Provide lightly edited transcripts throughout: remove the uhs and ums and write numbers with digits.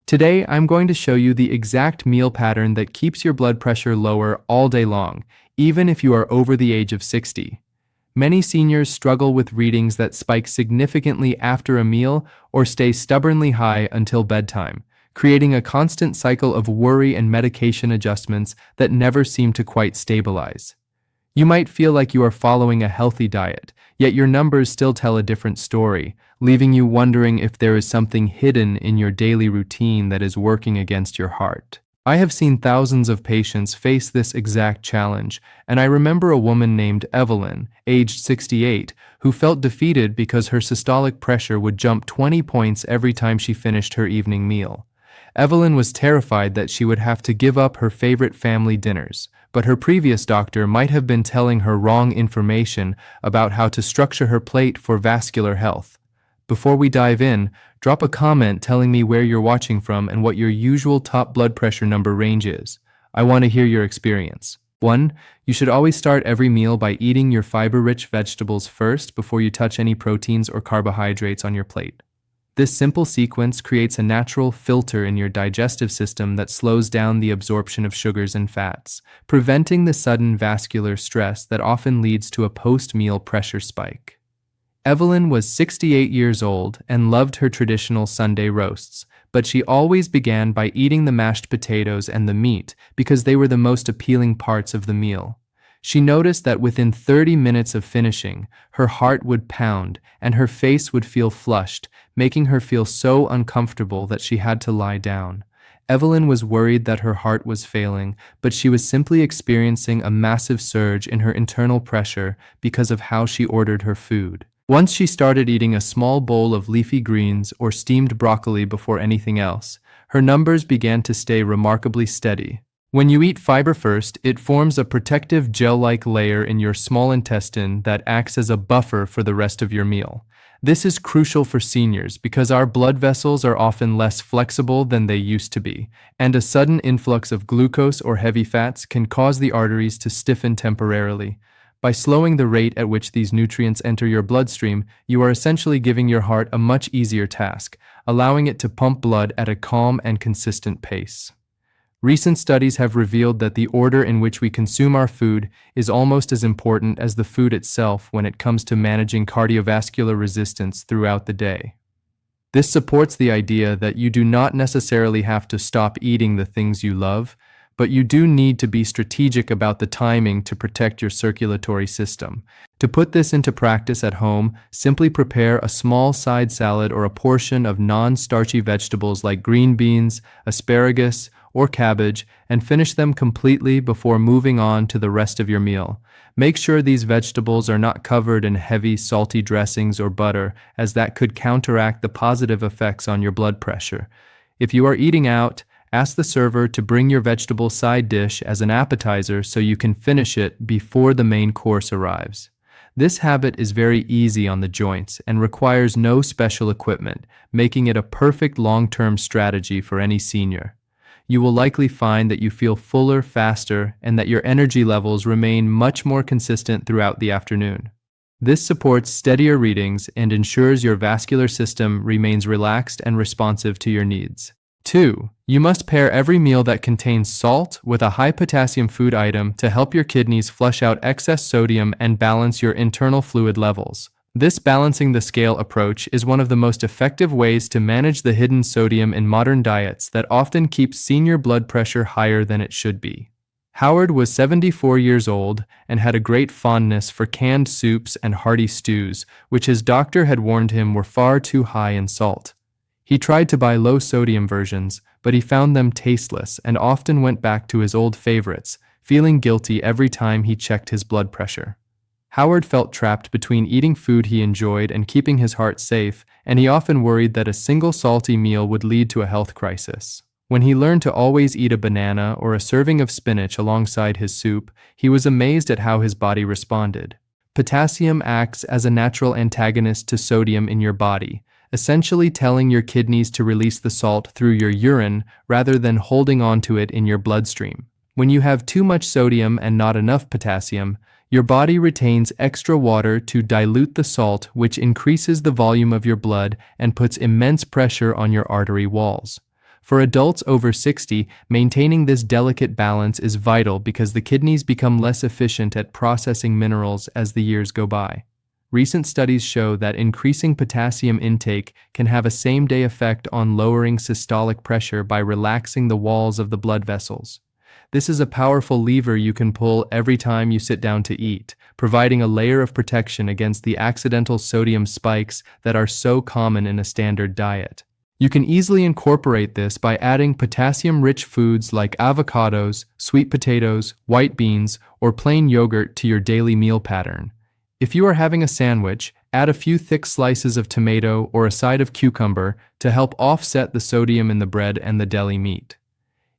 Today, I'm going to show you the exact meal pattern that keeps your blood pressure lower all day long, even if you are over the age of 60. Many seniors struggle with readings that spike significantly after a meal or stay stubbornly high until bedtime, creating a constant cycle of worry and medication adjustments that never seem to quite stabilize. You might feel like you are following a healthy diet, yet your numbers still tell a different story, leaving you wondering if there is something hidden in your daily routine that is working against your heart. I have seen thousands of patients face this exact challenge, and I remember a woman named Evelyn, aged 68, who felt defeated because her systolic pressure would jump 20 points every time she finished her evening meal. Evelyn was terrified that she would have to give up her favorite family dinners, but her previous doctor might have been telling her wrong information about how to structure her plate for vascular health. Before we dive in, drop a comment telling me where you're watching from and what your usual top blood pressure number range is. I want to hear your experience. 1. You should always start every meal by eating your fiber-rich vegetables first before you touch any proteins or carbohydrates on your plate. This simple sequence creates a natural filter in your digestive system that slows down the absorption of sugars and fats, preventing the sudden vascular stress that often leads to a post-meal pressure spike. Evelyn was 68 years old and loved her traditional Sunday roasts, but she always began by eating the mashed potatoes and the meat because they were the most appealing parts of the meal. She noticed that within 30 minutes of finishing, her heart would pound and her face would feel flushed, making her feel so uncomfortable that she had to lie down. Evelyn was worried that her heart was failing, but she was simply experiencing a massive surge in her internal pressure because of how she ordered her food. Once she started eating a small bowl of leafy greens or steamed broccoli before anything else, her numbers began to stay remarkably steady. When you eat fiber first, it forms a protective gel-like layer in your small intestine that acts as a buffer for the rest of your meal. This is crucial for seniors because our blood vessels are often less flexible than they used to be, and a sudden influx of glucose or heavy fats can cause the arteries to stiffen temporarily. By slowing the rate at which these nutrients enter your bloodstream, you are essentially giving your heart a much easier task, allowing it to pump blood at a calm and consistent pace. Recent studies have revealed that the order in which we consume our food is almost as important as the food itself when it comes to managing cardiovascular resistance throughout the day. This supports the idea that you do not necessarily have to stop eating the things you love, but you do need to be strategic about the timing to protect your circulatory system. To put this into practice at home, simply prepare a small side salad or a portion of non-starchy vegetables like green beans, asparagus, or cabbage, and finish them completely before moving on to the rest of your meal. Make sure these vegetables are not covered in heavy, salty dressings or butter, as that could counteract the positive effects on your blood pressure. If you are eating out, ask the server to bring your vegetable side dish as an appetizer so you can finish it before the main course arrives. This habit is very easy on the joints and requires no special equipment, making it a perfect long-term strategy for any senior. You will likely find that you feel fuller faster and that your energy levels remain much more consistent throughout the afternoon. This supports steadier readings and ensures your vascular system remains relaxed and responsive to your needs. 2. You must pair every meal that contains salt with a high-potassium food item to help your kidneys flush out excess sodium and balance your internal fluid levels. This balancing the scale approach is one of the most effective ways to manage the hidden sodium in modern diets that often keeps senior blood pressure higher than it should be. Howard was 74 years old and had a great fondness for canned soups and hearty stews, which his doctor had warned him were far too high in salt. He tried to buy low-sodium versions, but he found them tasteless and often went back to his old favorites, feeling guilty every time he checked his blood pressure. Howard felt trapped between eating food he enjoyed and keeping his heart safe, and he often worried that a single salty meal would lead to a health crisis. When he learned to always eat a banana or a serving of spinach alongside his soup, he was amazed at how his body responded. Potassium acts as a natural antagonist to sodium in your body, essentially telling your kidneys to release the salt through your urine rather than holding on to it in your bloodstream. When you have too much sodium and not enough potassium, your body retains extra water to dilute the salt, which increases the volume of your blood and puts immense pressure on your artery walls. For adults over 60, maintaining this delicate balance is vital because the kidneys become less efficient at processing minerals as the years go by. Recent studies show that increasing potassium intake can have a same-day effect on lowering systolic pressure by relaxing the walls of the blood vessels. This is a powerful lever you can pull every time you sit down to eat, providing a layer of protection against the accidental sodium spikes that are so common in a standard diet. You can easily incorporate this by adding potassium-rich foods like avocados, sweet potatoes, white beans, or plain yogurt to your daily meal pattern. If you are having a sandwich, add a few thick slices of tomato or a side of cucumber to help offset the sodium in the bread and the deli meat.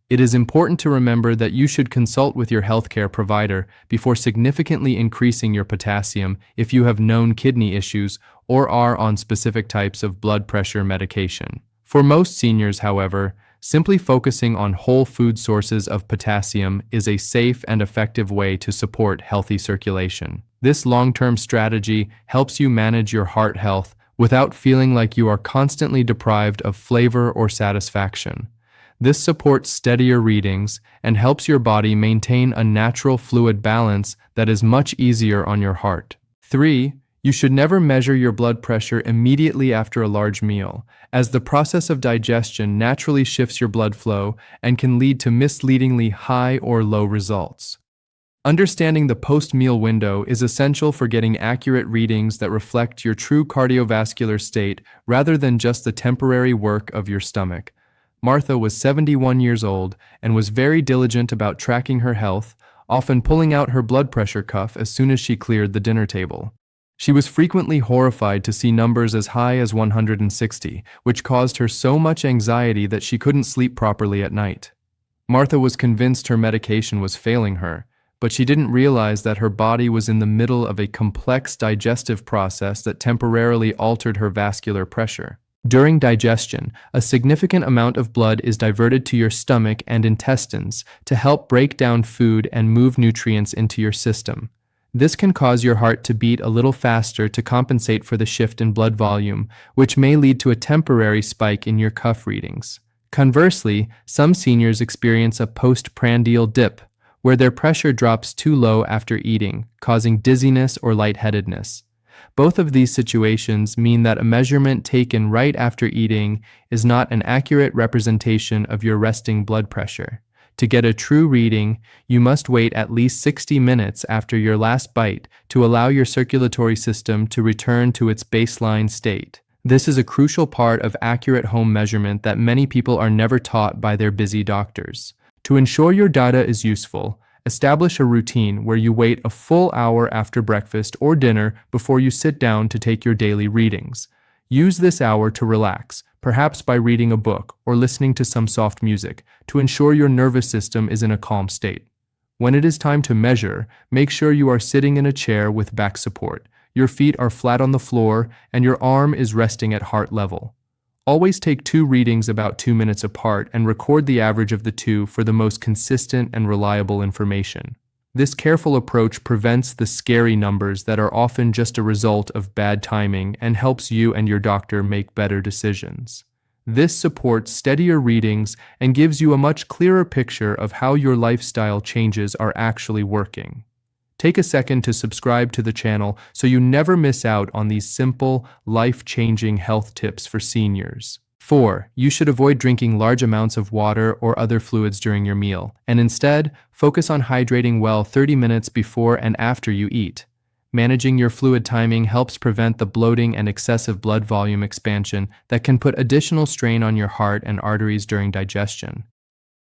It is important to remember that you should consult with your healthcare provider before significantly increasing your potassium if you have known kidney issues or are on specific types of blood pressure medication. For most seniors, however, simply focusing on whole food sources of potassium is a safe and effective way to support healthy circulation. This long-term strategy helps you manage your heart health without feeling like you are constantly deprived of flavor or satisfaction. This supports steadier readings and helps your body maintain a natural fluid balance that is much easier on your heart. 3. You should never measure your blood pressure immediately after a large meal, as the process of digestion naturally shifts your blood flow and can lead to misleadingly high or low results. Understanding the post-meal window is essential for getting accurate readings that reflect your true cardiovascular state rather than just the temporary work of your stomach. Martha was 71 years old and was very diligent about tracking her health, often pulling out her blood pressure cuff as soon as she cleared the dinner table. She was frequently horrified to see numbers as high as 160, which caused her so much anxiety that she couldn't sleep properly at night. Martha was convinced her medication was failing her, but she didn't realize that her body was in the middle of a complex digestive process that temporarily altered her vascular pressure. During digestion, a significant amount of blood is diverted to your stomach and intestines to help break down food and move nutrients into your system. This can cause your heart to beat a little faster to compensate for the shift in blood volume, which may lead to a temporary spike in your cuff readings. Conversely, some seniors experience a postprandial dip, where their pressure drops too low after eating, causing dizziness or lightheadedness. Both of these situations mean that a measurement taken right after eating is not an accurate representation of your resting blood pressure. To get a true reading, you must wait at least 60 minutes after your last bite to allow your circulatory system to return to its baseline state. This is a crucial part of accurate home measurement that many people are never taught by their busy doctors. To ensure your data is useful, establish a routine where you wait a full hour after breakfast or dinner before you sit down to take your daily readings. Use this hour to relax, perhaps by reading a book or listening to some soft music, to ensure your nervous system is in a calm state. When it is time to measure, make sure you are sitting in a chair with back support, your feet are flat on the floor, and your arm is resting at heart level. Always take 2 readings about 2 minutes apart and record the average of the 2 for the most consistent and reliable information. This careful approach prevents the scary numbers that are often just a result of bad timing and helps you and your doctor make better decisions. This supports steadier readings and gives you a much clearer picture of how your lifestyle changes are actually working. Take a second to subscribe to the channel so you never miss out on these simple, life-changing health tips for seniors. 4. You should avoid drinking large amounts of water or other fluids during your meal, and instead, focus on hydrating well 30 minutes before and after you eat. Managing your fluid timing helps prevent the bloating and excessive blood volume expansion that can put additional strain on your heart and arteries during digestion.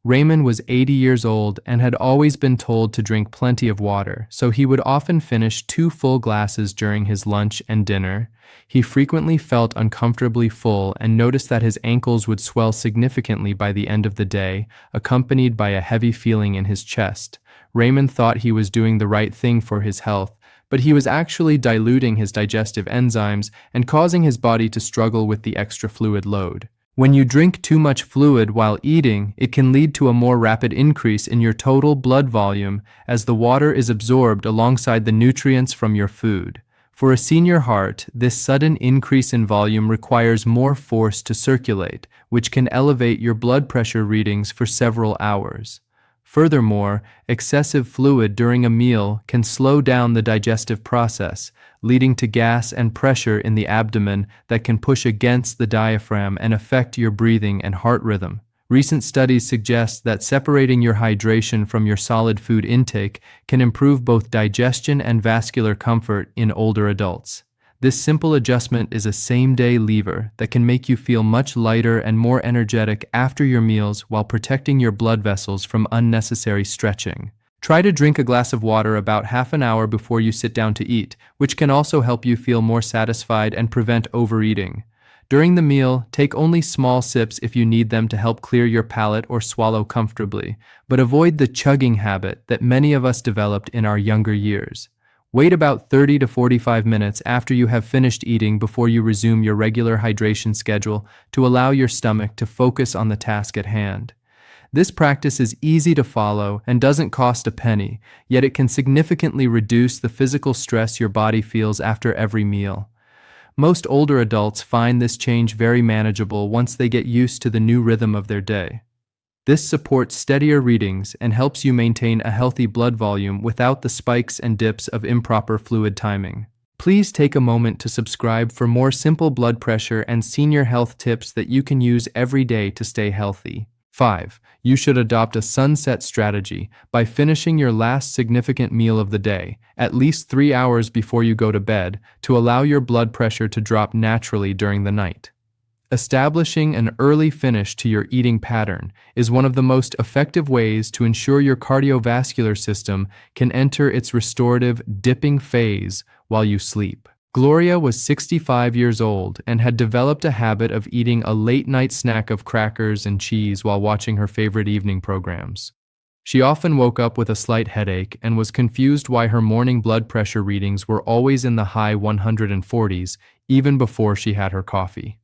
Raymond was 80 years old and had always been told to drink plenty of water, so he would often finish 2 full glasses during his lunch and dinner. He frequently felt uncomfortably full and noticed that his ankles would swell significantly by the end of the day, accompanied by a heavy feeling in his chest. Raymond thought he was doing the right thing for his health, but he was actually diluting his digestive enzymes and causing his body to struggle with the extra fluid load. When you drink too much fluid while eating, it can lead to a more rapid increase in your total blood volume as the water is absorbed alongside the nutrients from your food. For a senior heart, this sudden increase in volume requires more force to circulate, which can elevate your blood pressure readings for several hours. Furthermore, excessive fluid during a meal can slow down the digestive process, leading to gas and pressure in the abdomen that can push against the diaphragm and affect your breathing and heart rhythm. Recent studies suggest that separating your hydration from your solid food intake can improve both digestion and vascular comfort in older adults. This simple adjustment is a same-day lever that can make you feel much lighter and more energetic after your meals while protecting your blood vessels from unnecessary stretching. Try to drink a glass of water about half an hour before you sit down to eat, which can also help you feel more satisfied and prevent overeating. During the meal, take only small sips if you need them to help clear your palate or swallow comfortably, but avoid the chugging habit that many of us developed in our younger years. Wait about 30 to 45 minutes after you have finished eating before you resume your regular hydration schedule to allow your stomach to focus on the task at hand. This practice is easy to follow and doesn't cost a penny, yet it can significantly reduce the physical stress your body feels after every meal. Most older adults find this change very manageable once they get used to the new rhythm of their day. This supports steadier readings and helps you maintain a healthy blood volume without the spikes and dips of improper fluid timing. Please take a moment to subscribe for more simple blood pressure and senior health tips that you can use every day to stay healthy. 5. You should adopt a sunset strategy by finishing your last significant meal of the day, at least 3 hours before you go to bed, to allow your blood pressure to drop naturally during the night. Establishing an early finish to your eating pattern is one of the most effective ways to ensure your cardiovascular system can enter its restorative dipping phase while you sleep. Gloria was 65 years old and had developed a habit of eating a late-night snack of crackers and cheese while watching her favorite evening programs. She often woke up with a slight headache and was confused why her morning blood pressure readings were always in the high 140s even before she had her coffee.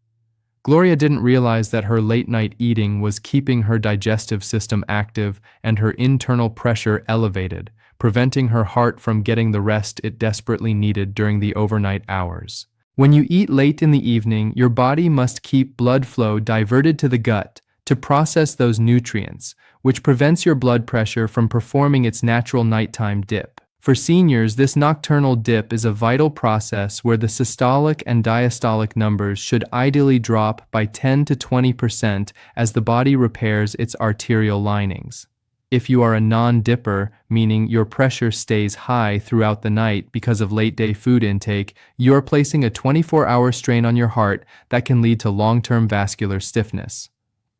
Gloria didn't realize that her late-night eating was keeping her digestive system active and her internal pressure elevated, preventing her heart from getting the rest it desperately needed during the overnight hours. When you eat late in the evening, your body must keep blood flow diverted to the gut to process those nutrients, which prevents your blood pressure from performing its natural nighttime dip. For seniors, this nocturnal dip is a vital process where the systolic and diastolic numbers should ideally drop by 10 to 20% as the body repairs its arterial linings. If you are a non-dipper, meaning your pressure stays high throughout the night because of late-day food intake, you are placing a 24-hour strain on your heart that can lead to long-term vascular stiffness.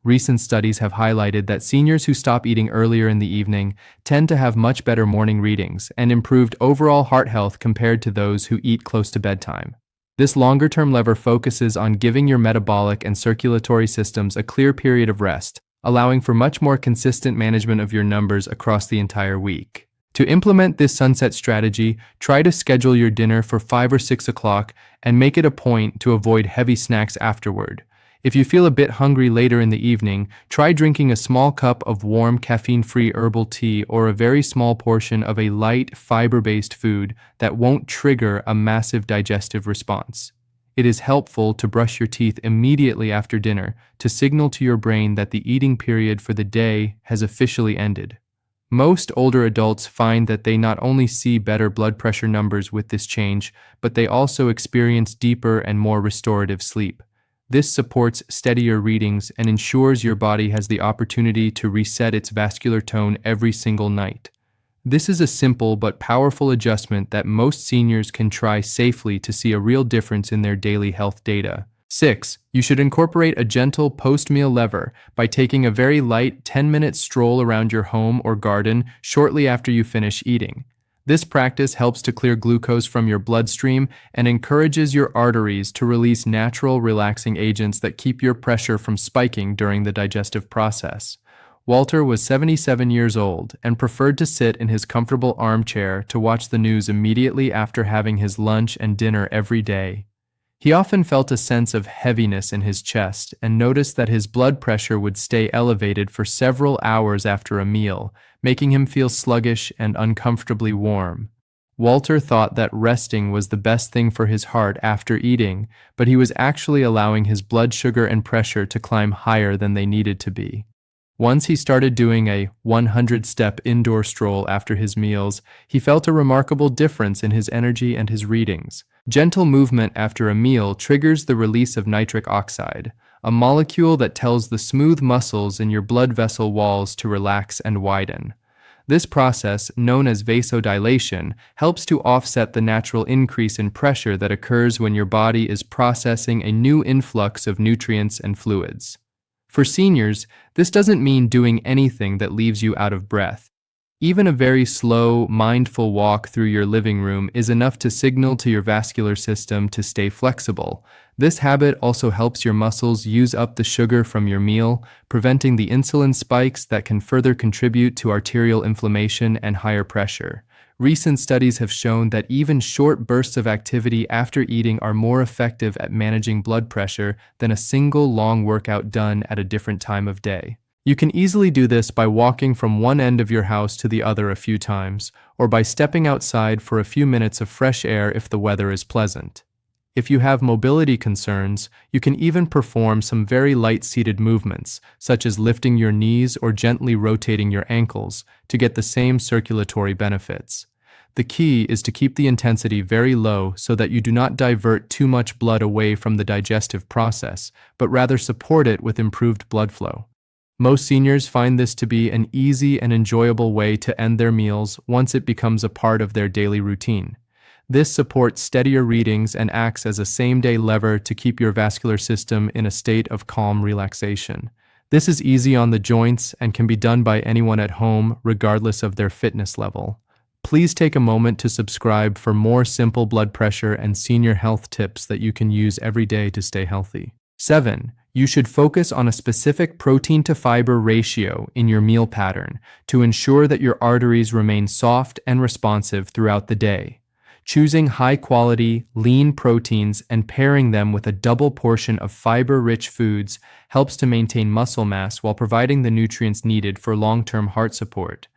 Recent studies have highlighted that seniors who stop eating earlier in the evening tend to have much better morning readings and improved overall heart health compared to those who eat close to bedtime. This longer-term lever focuses on giving your metabolic and circulatory systems a clear period of rest, allowing for much more consistent management of your numbers across the entire week. To implement this sunset strategy, try to schedule your dinner for 5 or 6 o'clock and make it a point to avoid heavy snacks afterward. If you feel a bit hungry later in the evening, try drinking a small cup of warm caffeine-free herbal tea or a very small portion of a light, fiber-based food that won't trigger a massive digestive response. It is helpful to brush your teeth immediately after dinner to signal to your brain that the eating period for the day has officially ended. Most older adults find that they not only see better blood pressure numbers with this change, but they also experience deeper and more restorative sleep. This supports steadier readings and ensures your body has the opportunity to reset its vascular tone every single night. This is a simple but powerful adjustment that most seniors can try safely to see a real difference in their daily health data. 6. You should incorporate a gentle post-meal lever by taking a very light 10-minute stroll around your home or garden shortly after you finish eating. This practice helps to clear glucose from your bloodstream and encourages your arteries to release natural relaxing agents that keep your pressure from spiking during the digestive process. Walter was 77 years old and preferred to sit in his comfortable armchair to watch the news immediately after having his lunch and dinner every day. He often felt a sense of heaviness in his chest and noticed that his blood pressure would stay elevated for several hours after a meal, making him feel sluggish and uncomfortably warm. Walter thought that resting was the best thing for his heart after eating, but he was actually allowing his blood sugar and pressure to climb higher than they needed to be. Once he started doing a 100-step indoor stroll after his meals, he felt a remarkable difference in his energy and his readings. Gentle movement after a meal triggers the release of nitric oxide, a molecule that tells the smooth muscles in your blood vessel walls to relax and widen. This process, known as vasodilation, helps to offset the natural increase in pressure that occurs when your body is processing a new influx of nutrients and fluids. For seniors, this doesn't mean doing anything that leaves you out of breath. Even a very slow, mindful walk through your living room is enough to signal to your vascular system to stay flexible. This habit also helps your muscles use up the sugar from your meal, preventing the insulin spikes that can further contribute to arterial inflammation and higher pressure. Recent studies have shown that even short bursts of activity after eating are more effective at managing blood pressure than a single long workout done at a different time of day. You can easily do this by walking from one end of your house to the other a few times, or by stepping outside for a few minutes of fresh air if the weather is pleasant. If you have mobility concerns, you can even perform some very light seated movements, such as lifting your knees or gently rotating your ankles, to get the same circulatory benefits. The key is to keep the intensity very low so that you do not divert too much blood away from the digestive process, but rather support it with improved blood flow. Most seniors find this to be an easy and enjoyable way to end their meals once it becomes a part of their daily routine. This supports steadier readings and acts as a same-day lever to keep your vascular system in a state of calm relaxation. This is easy on the joints and can be done by anyone at home, regardless of their fitness level. Please take a moment to subscribe for more simple blood pressure and senior health tips that you can use every day to stay healthy. 7. You should focus on a specific protein-to-fiber ratio in your meal pattern to ensure that your arteries remain soft and responsive throughout the day. Choosing high-quality, lean proteins and pairing them with a double portion of fiber-rich foods helps to maintain muscle mass while providing the nutrients needed for long-term heart support.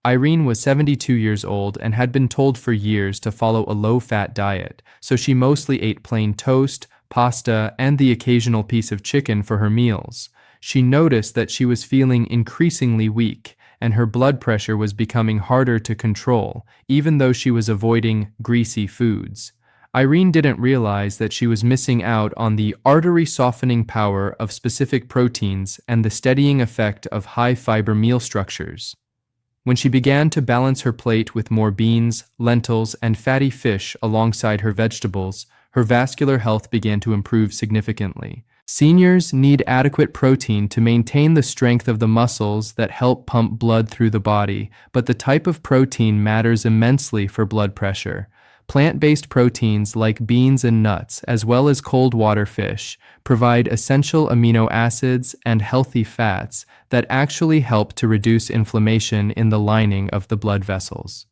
Irene was 72 years old and had been told for years to follow a low-fat diet, so she mostly ate plain toast, pasta, and the occasional piece of chicken for her meals. She noticed that she was feeling increasingly weak, and her blood pressure was becoming harder to control, even though she was avoiding greasy foods. Irene didn't realize that she was missing out on the artery-softening power of specific proteins and the steadying effect of high-fiber meal structures. When she began to balance her plate with more beans, lentils, and fatty fish alongside her vegetables, her vascular health began to improve significantly. Seniors need adequate protein to maintain the strength of the muscles that help pump blood through the body, but the type of protein matters immensely for blood pressure. Plant-based proteins like beans and nuts, as well as cold water fish, provide essential amino acids and healthy fats that actually help to reduce inflammation in the lining of the blood vessels.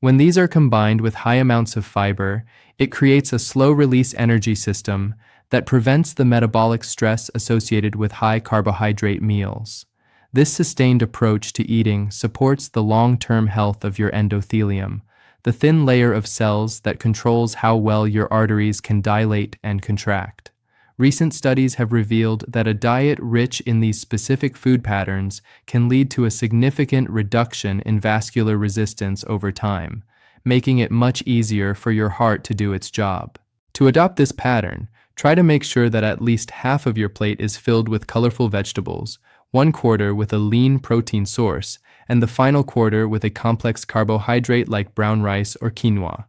When these are combined with high amounts of fiber, it creates a slow-release energy system that prevents the metabolic stress associated with high-carbohydrate meals. This sustained approach to eating supports the long-term health of your endothelium, the thin layer of cells that controls how well your arteries can dilate and contract. Recent studies have revealed that a diet rich in these specific food patterns can lead to a significant reduction in vascular resistance over time, making it much easier for your heart to do its job. To adopt this pattern, try to make sure that at least half of your plate is filled with colorful vegetables, 1/4 with a lean protein source, and the final quarter with a complex carbohydrate like brown rice or quinoa.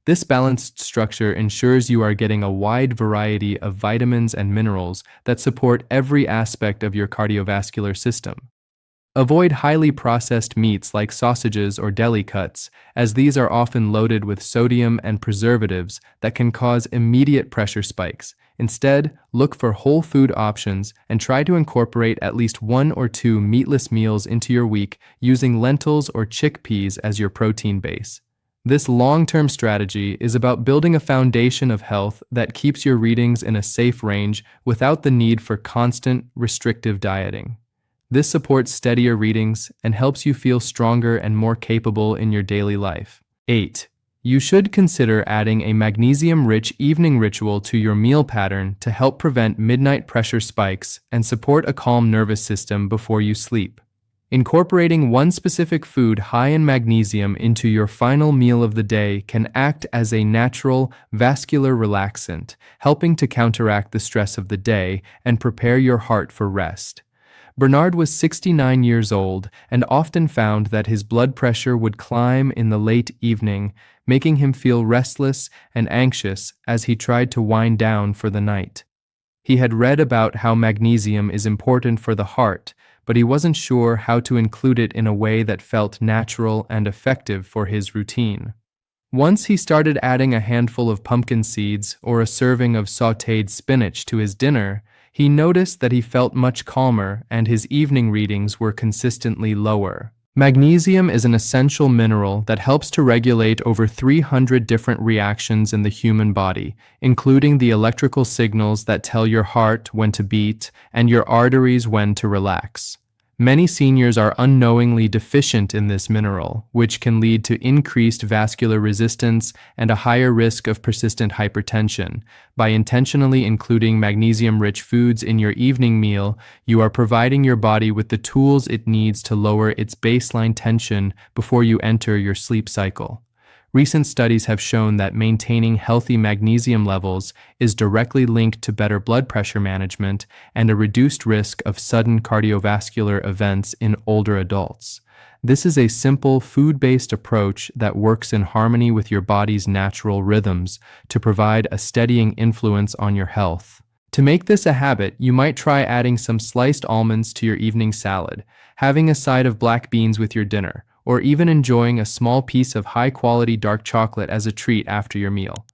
This balanced structure ensures you are getting a wide variety of vitamins and minerals that support every aspect of your cardiovascular system. Avoid highly processed meats like sausages or deli cuts, as these are often loaded with sodium and preservatives that can cause immediate pressure spikes. Instead, look for whole food options and try to incorporate at least 1 or 2 meatless meals into your week using lentils or chickpeas as your protein base. This long-term strategy is about building a foundation of health that keeps your readings in a safe range without the need for constant, restrictive dieting. This supports steadier readings and helps you feel stronger and more capable in your daily life. 8. You should consider adding a magnesium-rich evening ritual to your meal pattern to help prevent midnight pressure spikes and support a calm nervous system before you sleep. Incorporating one specific food high in magnesium into your final meal of the day can act as a natural vascular relaxant, helping to counteract the stress of the day and prepare your heart for rest. Bernard was 69 years old and often found that his blood pressure would climb in the late evening, making him feel restless and anxious as he tried to wind down for the night. He had read about how magnesium is important for the heart, but he wasn't sure how to include it in a way that felt natural and effective for his routine. Once he started adding a handful of pumpkin seeds or a serving of sautéed spinach to his dinner, he noticed that he felt much calmer and his evening readings were consistently lower. Magnesium is an essential mineral that helps to regulate over 300 different reactions in the human body, including the electrical signals that tell your heart when to beat and your arteries when to relax. Many seniors are unknowingly deficient in this mineral, which can lead to increased vascular resistance and a higher risk of persistent hypertension. By intentionally including magnesium-rich foods in your evening meal, you are providing your body with the tools it needs to lower its baseline tension before you enter your sleep cycle. Recent studies have shown that maintaining healthy magnesium levels is directly linked to better blood pressure management and a reduced risk of sudden cardiovascular events in older adults. This is a simple food-based approach that works in harmony with your body's natural rhythms to provide a steadying influence on your health. To make this a habit, you might try adding some sliced almonds to your evening salad, having a side of black beans with your dinner, or even enjoying a small piece of high-quality dark chocolate as a treat after your meal.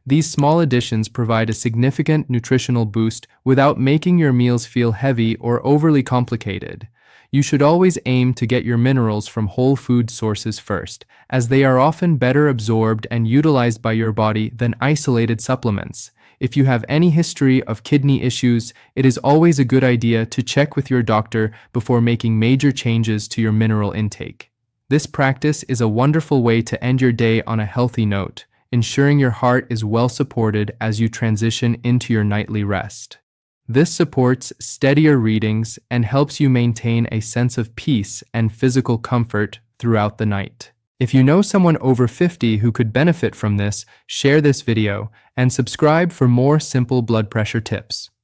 These small additions provide a significant nutritional boost without making your meals feel heavy or overly complicated. You should always aim to get your minerals from whole food sources first, as they are often better absorbed and utilized by your body than isolated supplements. If you have any history of kidney issues, it is always a good idea to check with your doctor before making major changes to your mineral intake. This practice is a wonderful way to end your day on a healthy note, ensuring your heart is well supported as you transition into your nightly rest. This supports steadier readings and helps you maintain a sense of peace and physical comfort throughout the night. If you know someone over 50 who could benefit from this, share this video and subscribe for more simple blood pressure tips.